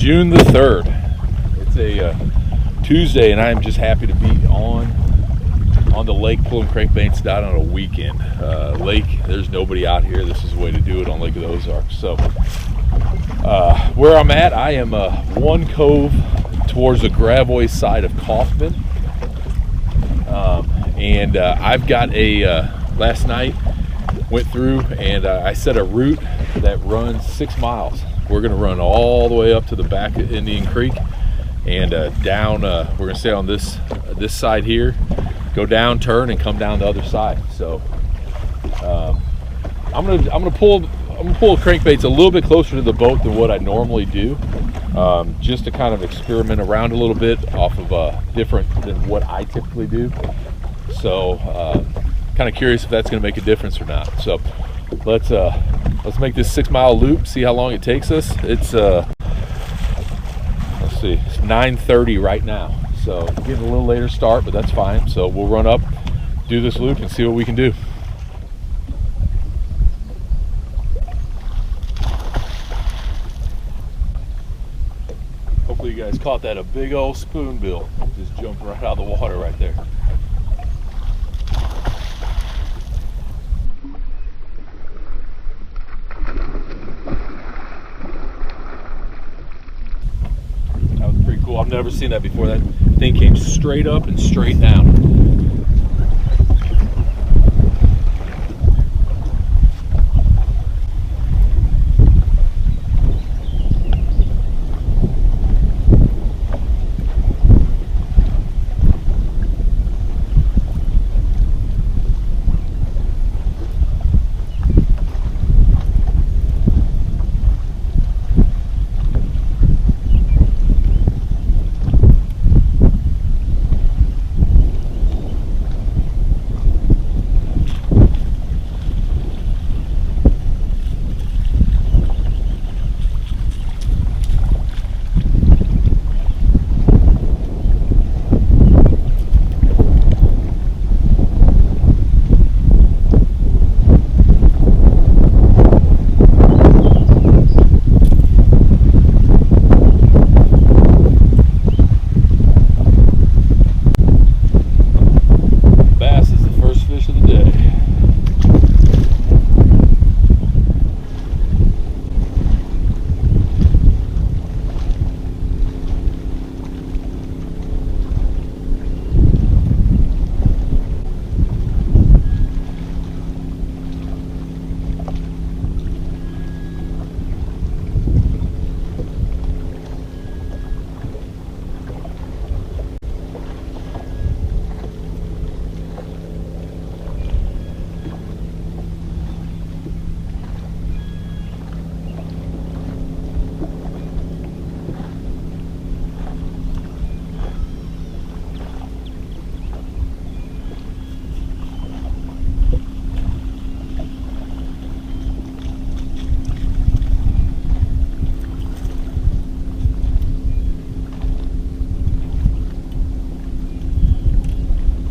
June the 3rd. It's a Tuesday, and I am just happy to be on the lake pulling crankbaits down on a weekend. Lake, there's nobody out here. This is the way to do it on Lake of the Ozarks. So where I'm at, I am one cove towards the Gravois side of Kaufman. And I've got last night went through and I set a route that runs 6 miles. We're going to run all the way up to the back of Indian Creek and down. We're going to stay on this side here, go down, turn, and come down the other side. So I'm gonna pull crankbaits a little bit closer to the boat than what I normally do, just to kind of experiment around a little bit off of different than what I typically do. So kind of curious if that's going to make a difference or not. So let's make this 6 mile loop, see how long it takes us. It's let's see, it's 9:30 right now, so getting a little later start, but that's fine. So we'll run up, do this loop, and see what we can do. Hopefully you guys caught that. A big old spoonbill just jumped right out of the water right there. Cool. I've never seen that before. That thing came straight up and straight down.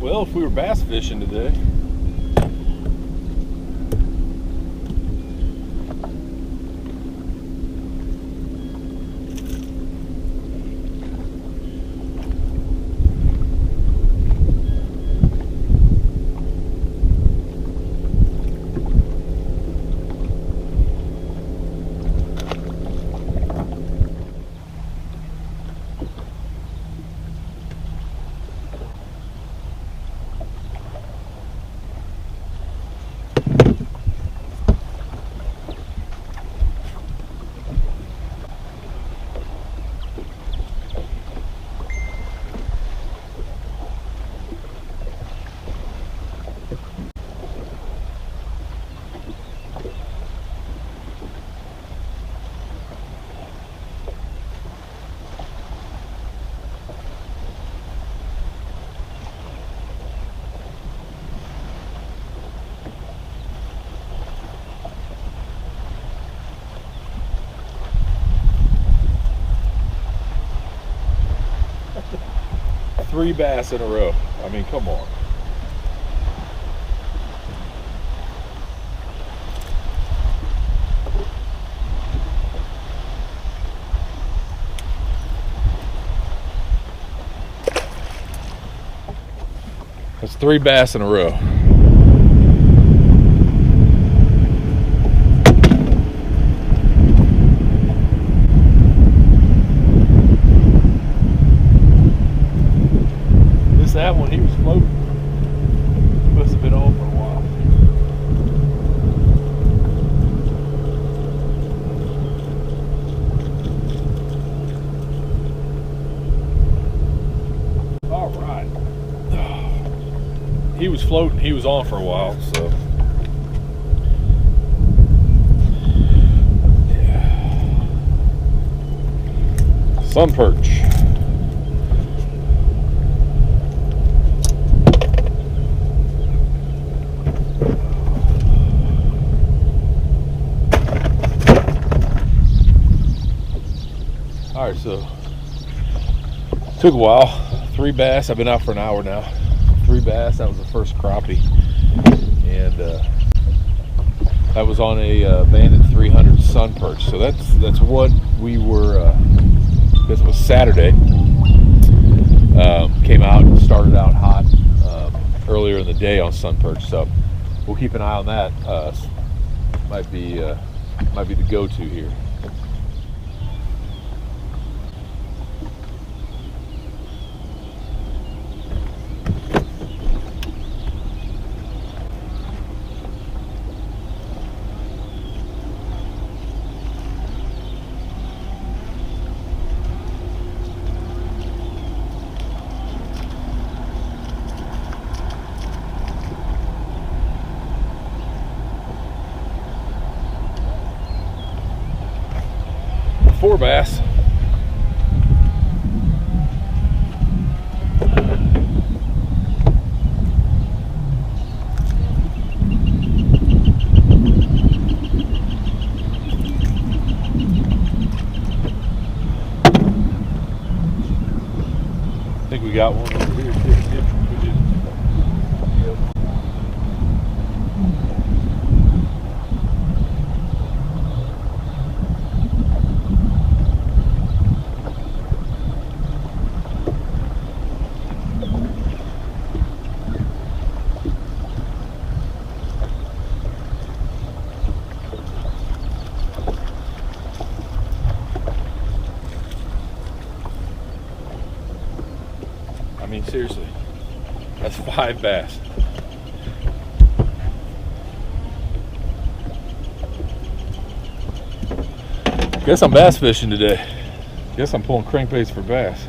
Well, if we were bass fishing today, three bass in a row. I mean, come on. That's 3 bass in a row. That one, he was floating. Must have been on for a while. All right. He was floating. He was on for a while, so. Yeah. Sun perch. Alright, so took a while. 3 bass. I've been out for an hour now. 3 bass. That was the first crappie, and that was on a Bandit 300 sun perch. So that's what we were. This was Saturday. Came out and started out hot earlier in the day on sun perch. So we'll keep an eye on that. Might be the go-to here. Four bass. I think we got one over here. I mean, seriously, that's 5 bass. Guess I'm bass fishing today. Guess I'm pulling crankbaits for bass.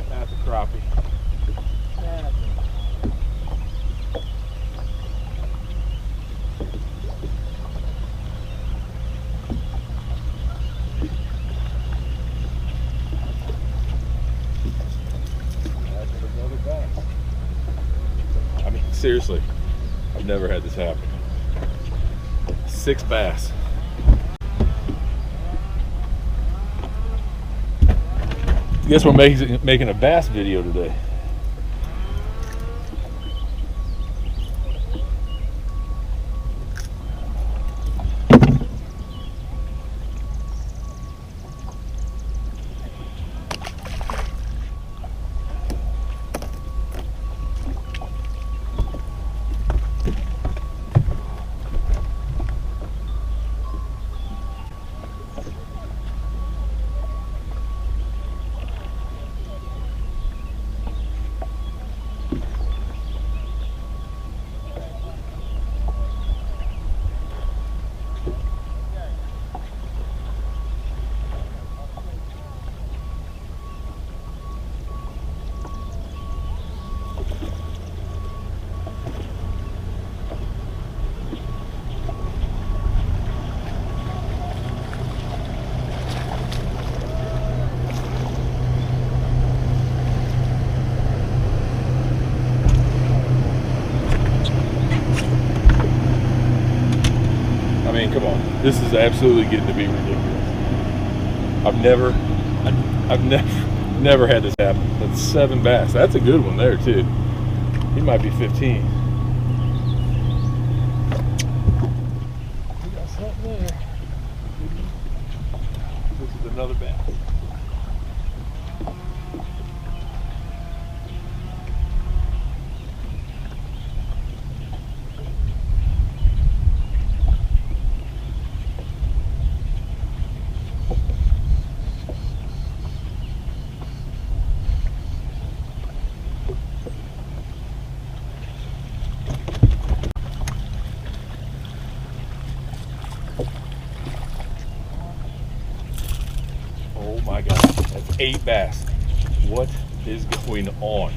That's a crappie. That's another bass. I mean, seriously, I've never had this happen. 6 bass. Guess we're making a bass video today. mean, come on. This is absolutely getting to be ridiculous. I've never had this happen. That's 7 bass. That's a good one there too. He might be 15. We got something there. This is another bass. Oh my God, that's 8 bass. What is going on?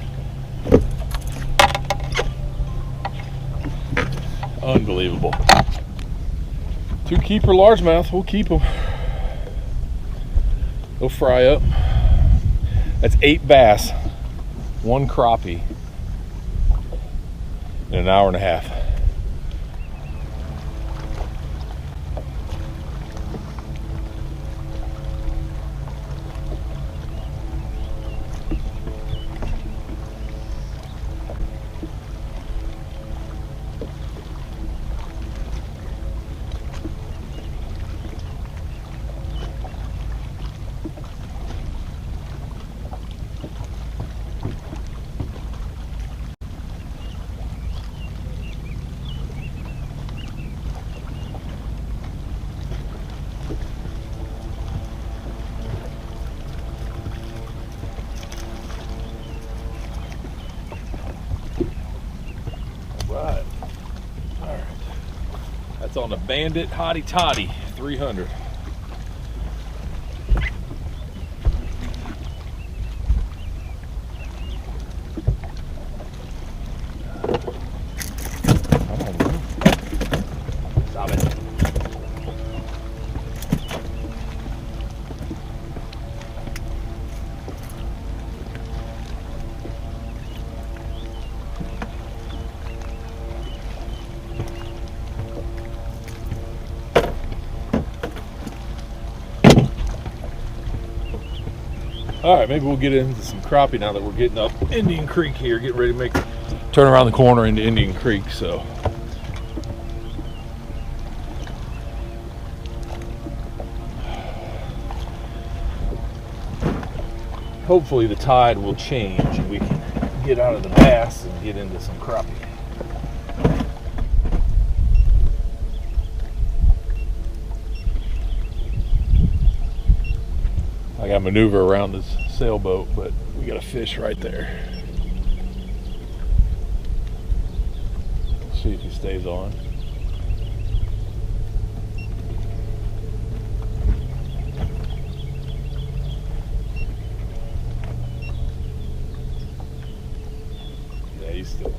Unbelievable. 2 keeper largemouth, we'll keep them. They'll fry up. That's 8 bass, 1 crappie in an hour and a half. Right. All right. That's on the Bandit Hottie Toddy 300. Come on, bro. Stop it. All right, maybe we'll get into some crappie now that we're getting up Indian Creek here, getting ready to turn around the corner into Indian Creek. So hopefully the tide will change and we can get out of the bass and get into some crappie. I got to maneuver around this sailboat, but we got a fish right there. See if he stays on. Yeah, he's still on.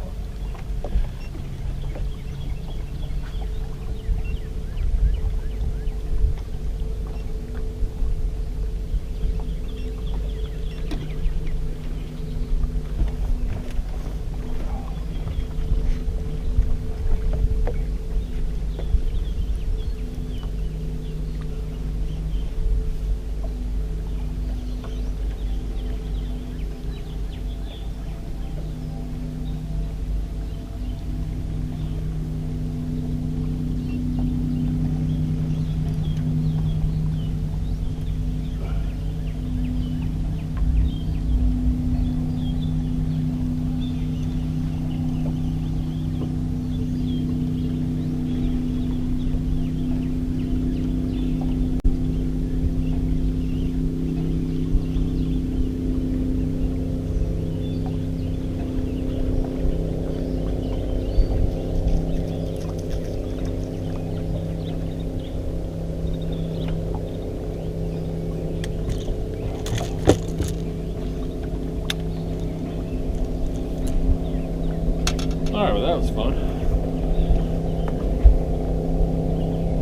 All right, well, that was fun.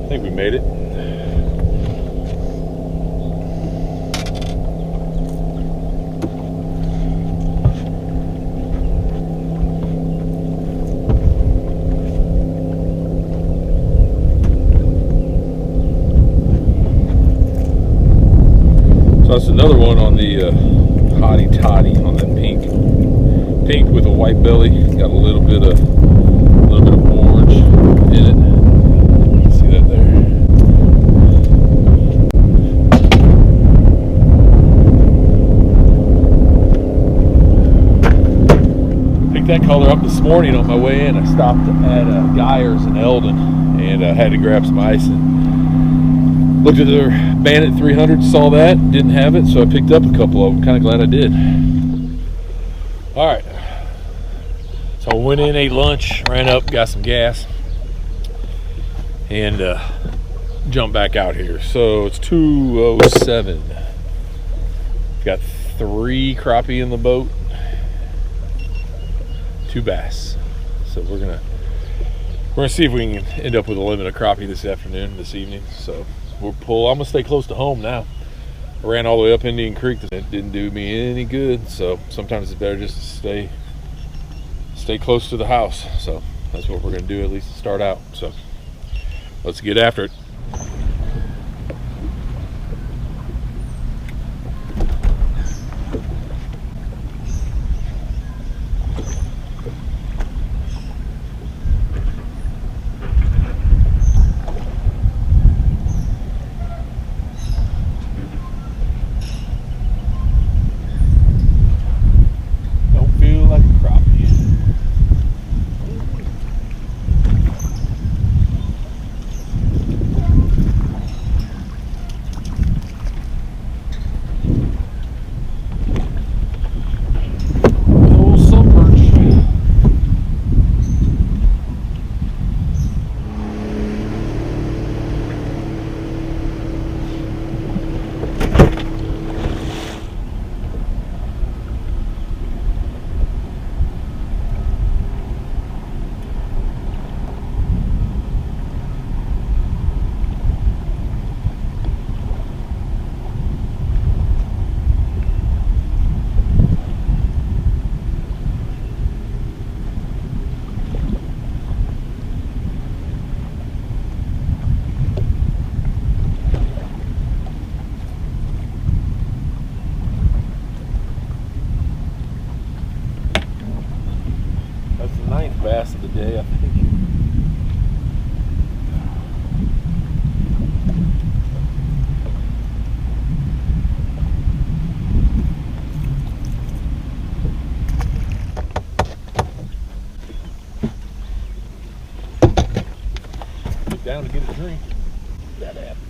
I think we made it. Bust another one on the hottie toddy on that pink with a white belly. Got a little bit of orange in it. See that there? Picked that color up this morning on my way in. I stopped at Geyer's in Eldon and had to grab some ice and looked at their Bandit 300, saw that, didn't have it, so I picked up a couple of them. Kind of glad I did. All right. So I went in, ate lunch, ran up, got some gas, and jumped back out here. So it's 2:07. Got 3 crappie in the boat, 2 bass. So we're gonna see if we can end up with a limit of crappie this evening. So we'll pull. I'm gonna stay close to home now. I ran all the way up Indian Creek. It didn't do me any good. So sometimes it's better just to stay close to the house. So that's what we're gonna do, at least to start out. So let's get after it. Bass of the day, I think. Get down to get a drink. That happened.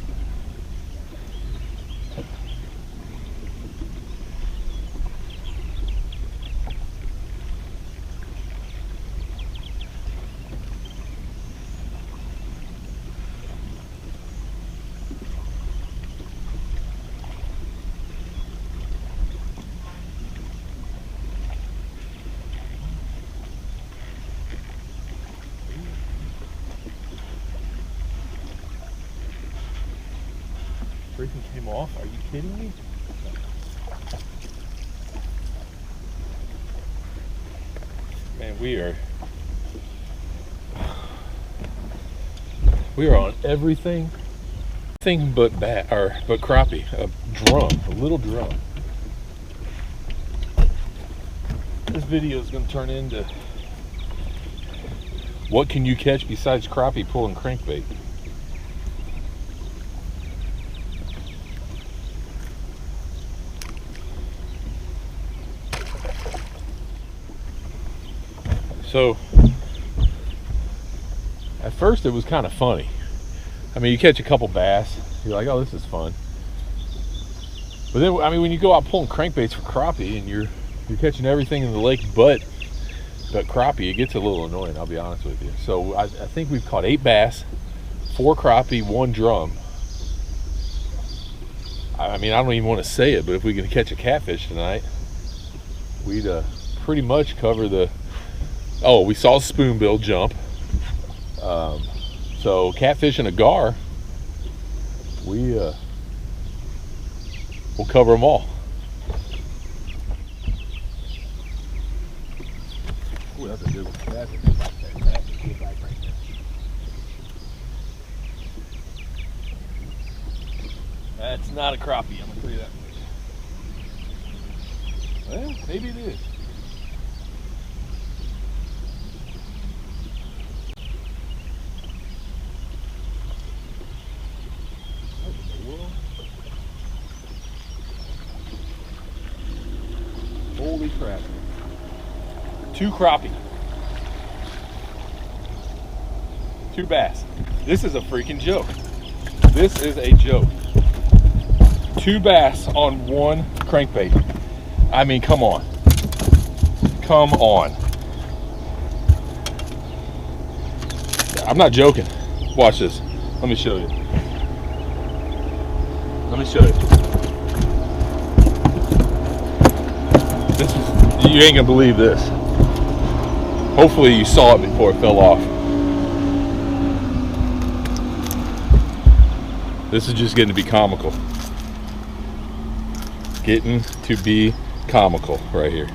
Freaking came off. Are you kidding me? Man, we are on everything but crappie. A little drum. This video is going to turn into what can you catch besides crappie pulling crankbait. So at first it was kind of funny. I mean, you catch a couple bass, you're like, oh, this is fun. But then, I mean, when you go out pulling crankbaits for crappie and you're catching everything in the lake but crappie, it gets a little annoying, I'll be honest with you. So I think we've caught 8 bass, 4 crappie, 1 drum. I mean, I don't even want to say it, but if we can catch a catfish tonight, we'd pretty much cover the... Oh, we saw a spoonbill jump. So catfish and a gar, we'll cover them all. Ooh, that's a good one. That's a good bite. That's a good bite right there. That's not a crappie, I'm gonna tell you that much. Well, maybe it is. What in the world? Holy crap. 2 crappie. 2 bass. This is a freaking joke. This is a joke. 2 bass on 1 crankbait. I mean, come on. Come on. I'm not joking. Watch this. Let me show you. Let me show you. This is, you ain't gonna believe this. Hopefully you saw it before it fell off. This is just getting to be comical. Getting to be comical right here.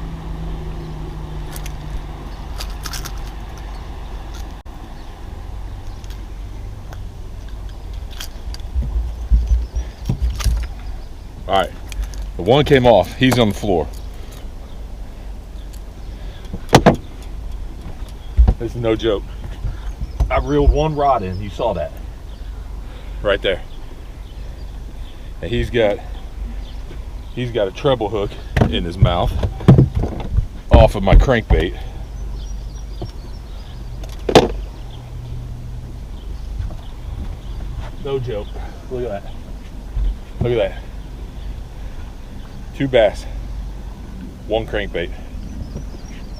All right, the one came off. He's on the floor. This is no joke. I reeled 1 rod in. You saw that right there. And he's got a treble hook in his mouth off of my crankbait. No joke. Look at that. Look at that. 2 bass, 1 crankbait.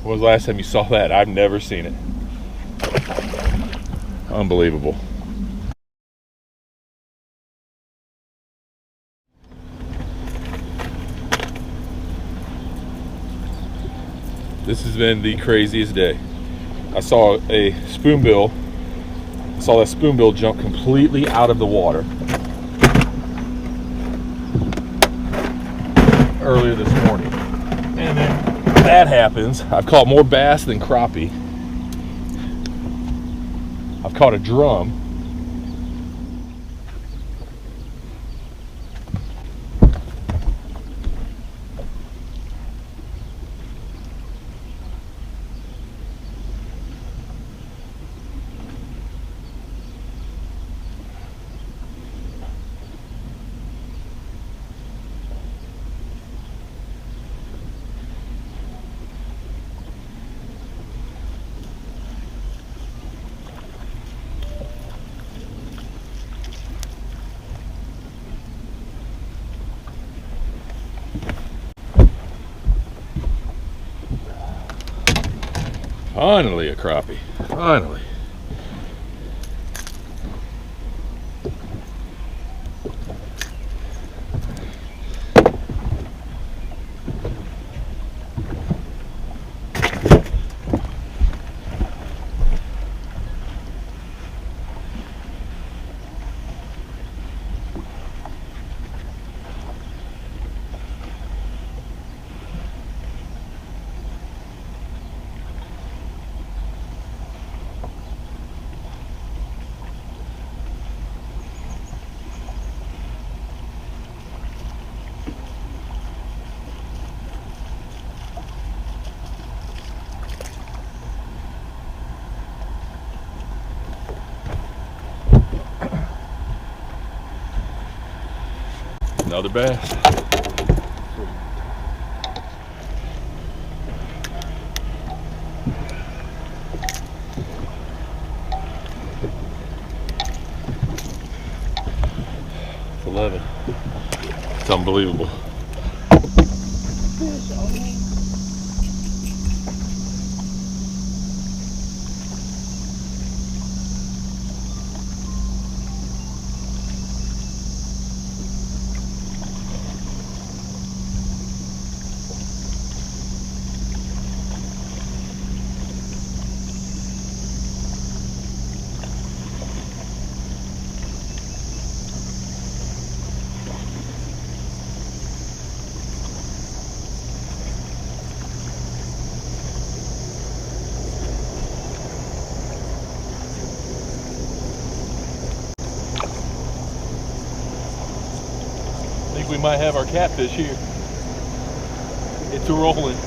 When was the last time you saw that? I've never seen it. Unbelievable. This has been the craziest day. I saw a spoonbill. I saw that spoonbill jump completely out of the water earlier this morning. And then that happens. I've caught more bass than crappie. I've caught a drum. Finally a crappie. Finally. Another bass. It's 11. It's unbelievable. I think we might have our catfish here. It's rolling.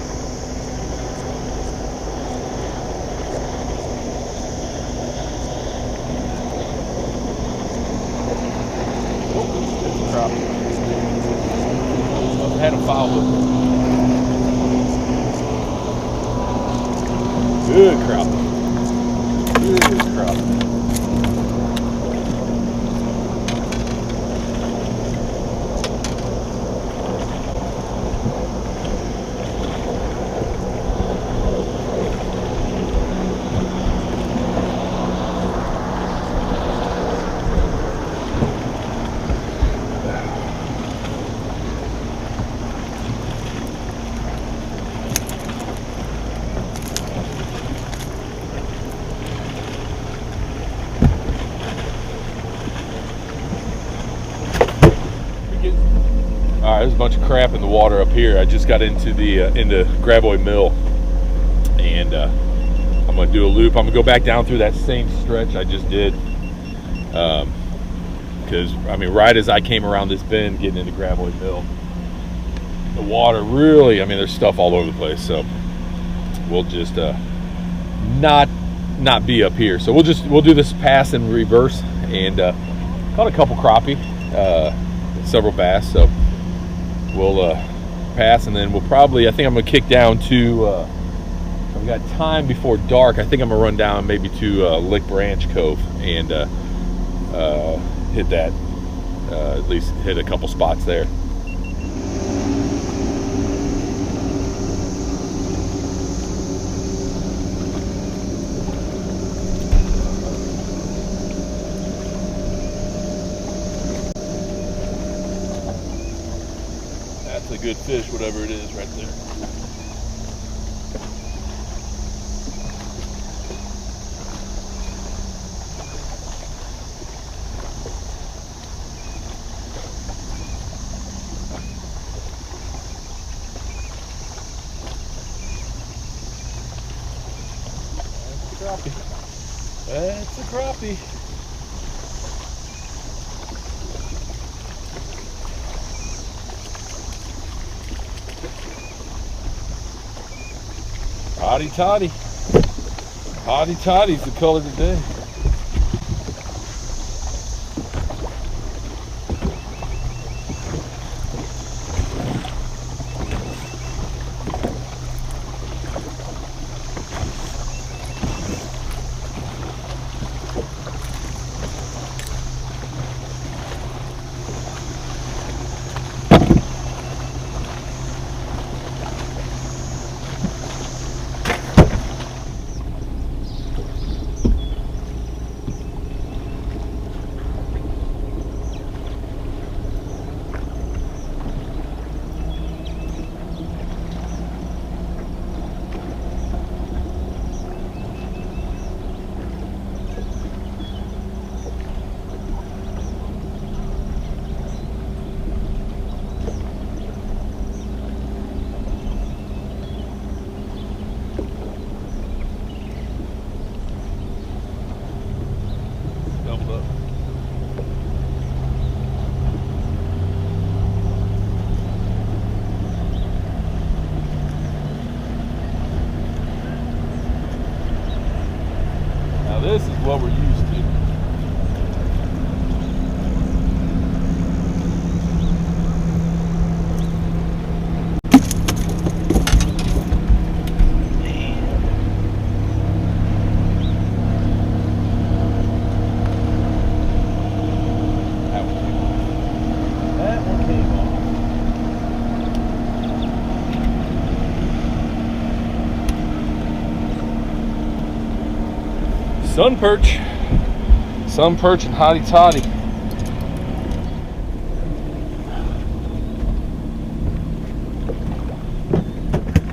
It's a crappie. I've had a foul hook. Good crappie. Good crappie. All right, there's a bunch of crap in the water up here. I just got into the into Gravois Mill, and I'm gonna do a loop. I'm gonna go back down through that same stretch I just did, because I mean, right as I came around this bend getting into Gravois Mill, the water really, I mean, there's stuff all over the place. So we'll just not be up here. So we'll do this pass in reverse, and caught a couple crappie, several bass. So we'll pass, and then we'll probably, I think I'm gonna kick down to I've got time before dark. I think I'm gonna run down maybe to Lick Branch Cove and hit that, at least hit a couple spots there. That's a good fish, whatever it is right there. That's a crappie. Hotty toddy. Hotty toddy's the color today. This is what we're used to. That one came off. Sun perch and hotty toddy.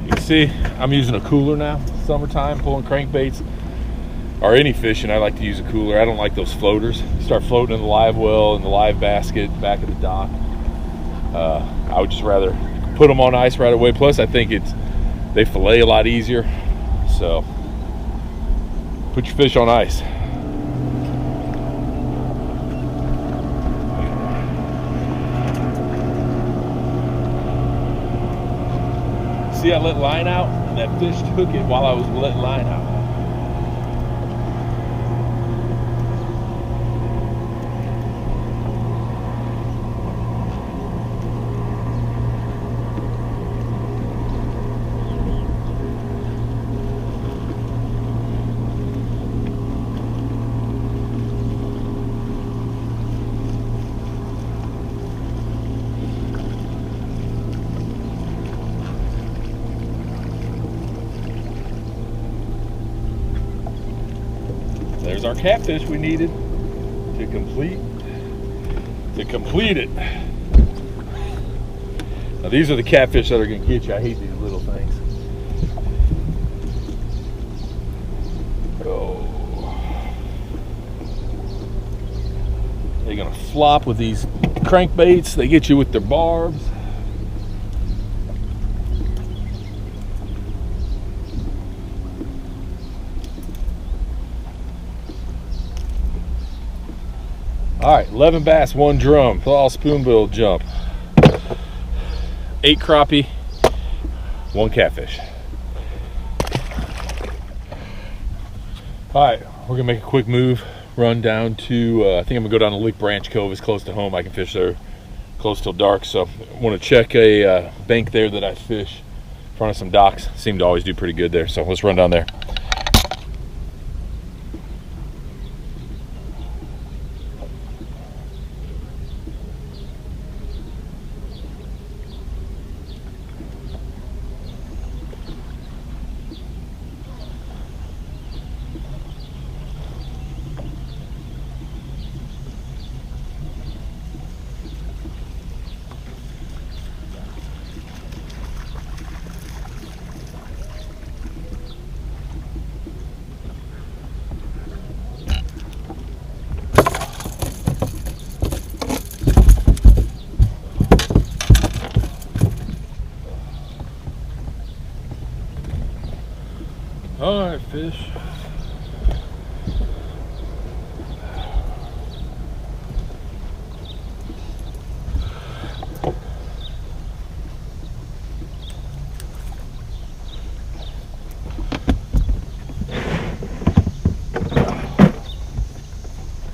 You can see I'm using a cooler now. Summertime, pulling crankbaits or any fishing, I like to use a cooler. I don't like those floaters. You start floating in the live well, in the live basket, back of the dock. I would just rather put them on ice right away. Plus, I think they fillet a lot easier. So put your fish on ice. See, I let line out, and that fish took it while I was letting line out. There's our catfish we needed to complete it. Now these are the catfish that are gonna get you. I hate these little things. Oh. They're gonna flop with these crankbaits. They get you with their barbs. All right, 11 bass, 1 drum, all spoonbill jump. 8 crappie, 1 catfish. All right, we're gonna make a quick move, run down to, I think I'm gonna go down to Lake Branch Cove. It's close to home. I can fish there close till dark. So I wanna check a bank there that I fish in front of some docks. Seem to always do pretty good there. So let's run down there. All right, fish.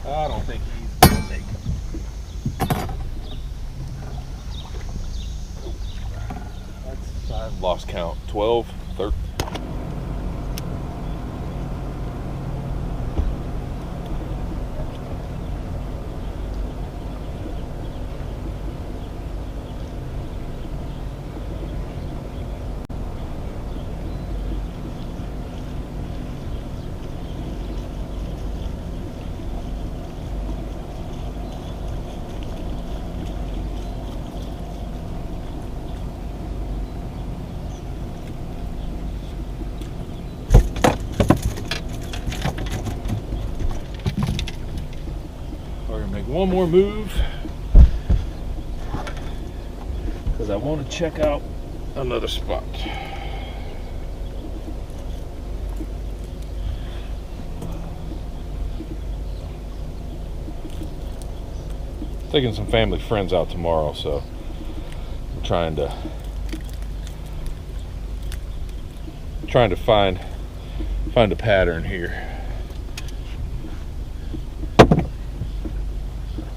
I don't think he's gonna make it. I've lost count. 12, 13. Make one more move because I want to check out another spot. Taking some family friends out tomorrow, so I'm trying to find a pattern here.